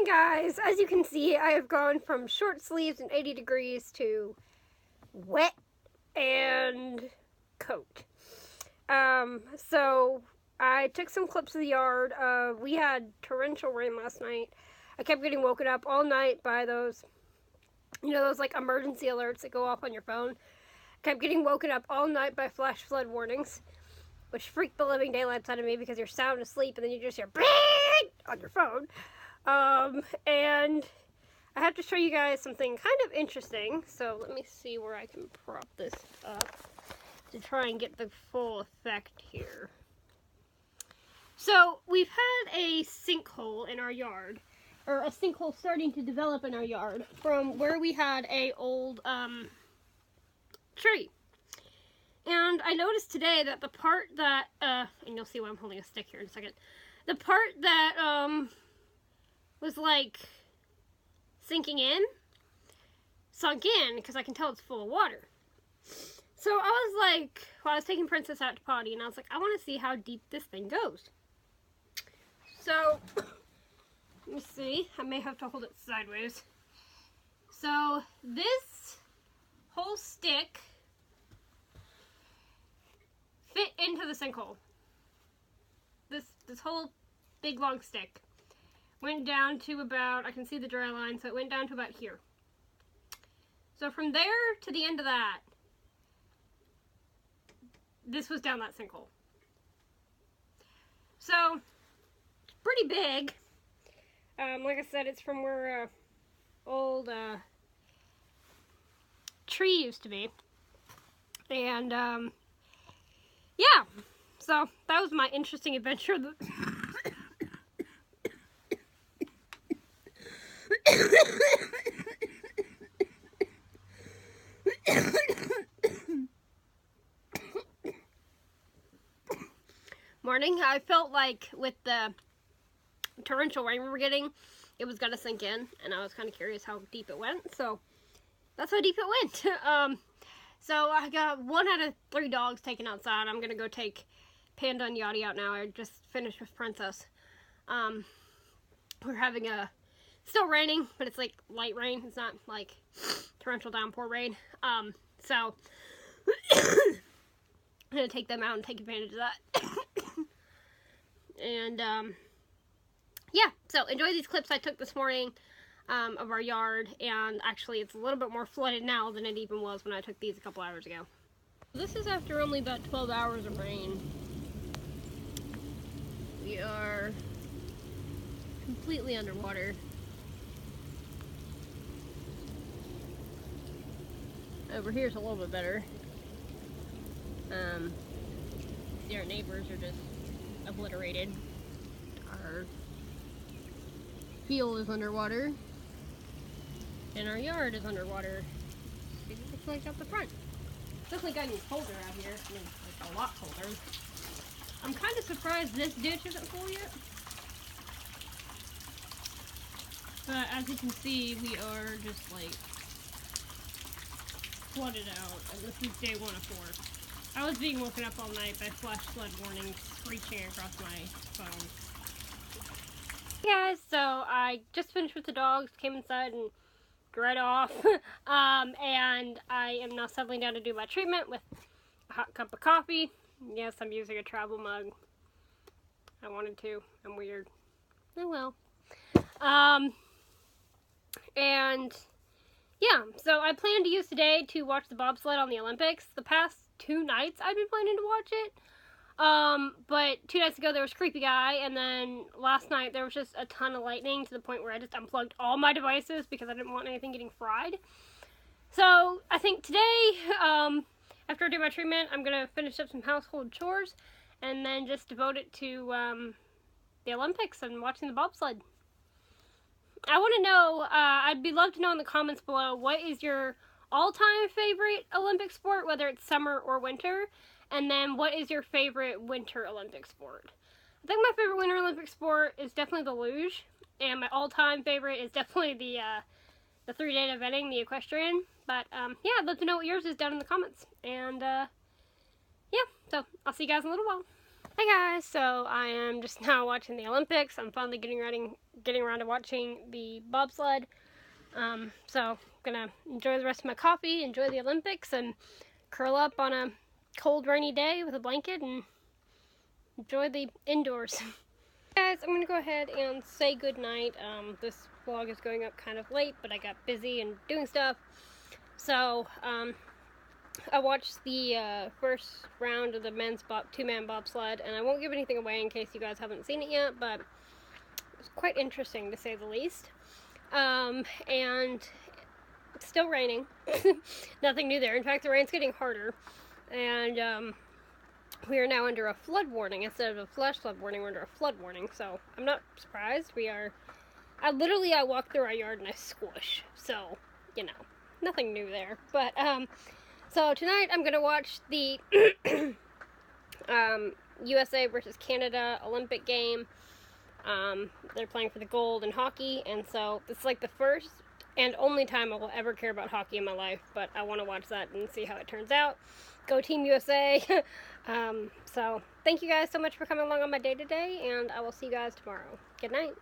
guys, as you can see, I have gone from short sleeves and 80 degrees to wet and coat. So I took some clips of the yard. We had torrential rain last night. I kept getting woken up all night by those, those like emergency alerts that go off on your phone. Kept getting woken up all night by flash flood warnings, which freaked the living daylights out of me because you're sound asleep and then you just hear bang on your phone. And I have to show you guys something kind of interesting. So let me see where I can prop this up to try and get the full effect here. So we've had a sinkhole in our yard, or a sinkhole starting to develop in our yard from where we had a old tree. And I noticed today that the part that, and you'll see why I'm holding a stick here in a second, the part that was like sinking in, sunk in, because I can tell it's full of water. So I was like, well, I was taking Princess out to potty, and I was like, I want to see how deep this thing goes. So, let me see, I may have to hold it sideways. So, this whole stick fit into the sinkhole. This whole big long stick went down to about, I can see the dry line, so it went down to about here. So from there to the end of that, this was down that sinkhole. So, it's pretty big. Like I said, it's from where old tree used to be. And, yeah. So, that was my interesting adventure. Morning. I felt like with the torrential rain we were getting, it was gonna sink in, and I was kind of curious how deep it went, so that's how deep it went. So I got 1 out of 3 dogs taken outside. I'm gonna go take Panda and Yachty out now. I just finished with Princess. We're having still raining, but it's like light rain. It's not like torrential downpour rain. So I'm gonna take them out and take advantage of that. And yeah, so enjoy these clips I took this morning of our yard, and actually it's a little bit more flooded now than it even was when I took these a couple hours ago. This is after only about 12 hours of rain. We are completely underwater. Over here's a little bit better. See, our neighbors are just obliterated. Our field is underwater, and our yard is underwater. It's like up the front. It's definitely gotten colder out here. I mean, like a lot colder. I'm kind of surprised this ditch isn't full yet. But as you can see, we are just like flooded out, and this is day 1 of 4. I was being woken up all night by flash flood warnings screeching across my phone. Hey guys, so I just finished with the dogs, came inside and dried off, and I am now settling down to do my treatment with a hot cup of coffee. Yes, I'm using a travel mug. I wanted to. I'm weird. Oh well. And yeah, so I plan to use today to watch the bobsled on the Olympics. The past 2 nights I've been planning to watch it. But 2 nights ago there was Creepy Guy, and then last night there was just a ton of lightning to the point where I just unplugged all my devices because I didn't want anything getting fried. So I think today, after I do my treatment, I'm going to finish up some household chores and then just devote it to the Olympics and watching the bobsled. I want to know, I'd be love to know in the comments below, what is your all-time favorite Olympic sport, whether it's summer or winter, and then what is your favorite winter Olympic sport? I think my favorite winter Olympic sport is definitely the luge, and my all-time favorite is definitely the 3-day eventing, the equestrian. But yeah, I'd love to know what yours is down in the comments. And yeah, so I'll see you guys in a little while. Hey guys, so I am just now watching the Olympics. I'm finally getting around to watching the bobsled. So I'm gonna enjoy the rest of my coffee, enjoy the Olympics, and curl up on a cold, rainy day with a blanket and enjoy the indoors. Guys, I'm gonna go ahead and say goodnight. This vlog is going up kind of late, but I got busy and doing stuff. So, I watched the first round of the men's two-man bobsled, and I won't give anything away in case you guys haven't seen it yet, but it was quite interesting to say the least. And it's still raining. Nothing new there. In fact, the rain's getting harder, and we are now under a flood warning. Instead of a flash flood warning, we're under a flood warning, so I'm not surprised. I walk through our yard and I squish, so, you know, nothing new there. But, so tonight I'm going to watch the USA versus Canada Olympic game. They're playing for the gold in hockey, and so it's like the first and only time I will ever care about hockey in my life, but I want to watch that and see how it turns out. Go Team USA! So thank you guys so much for coming along on my day today, and I will see you guys tomorrow. Good night.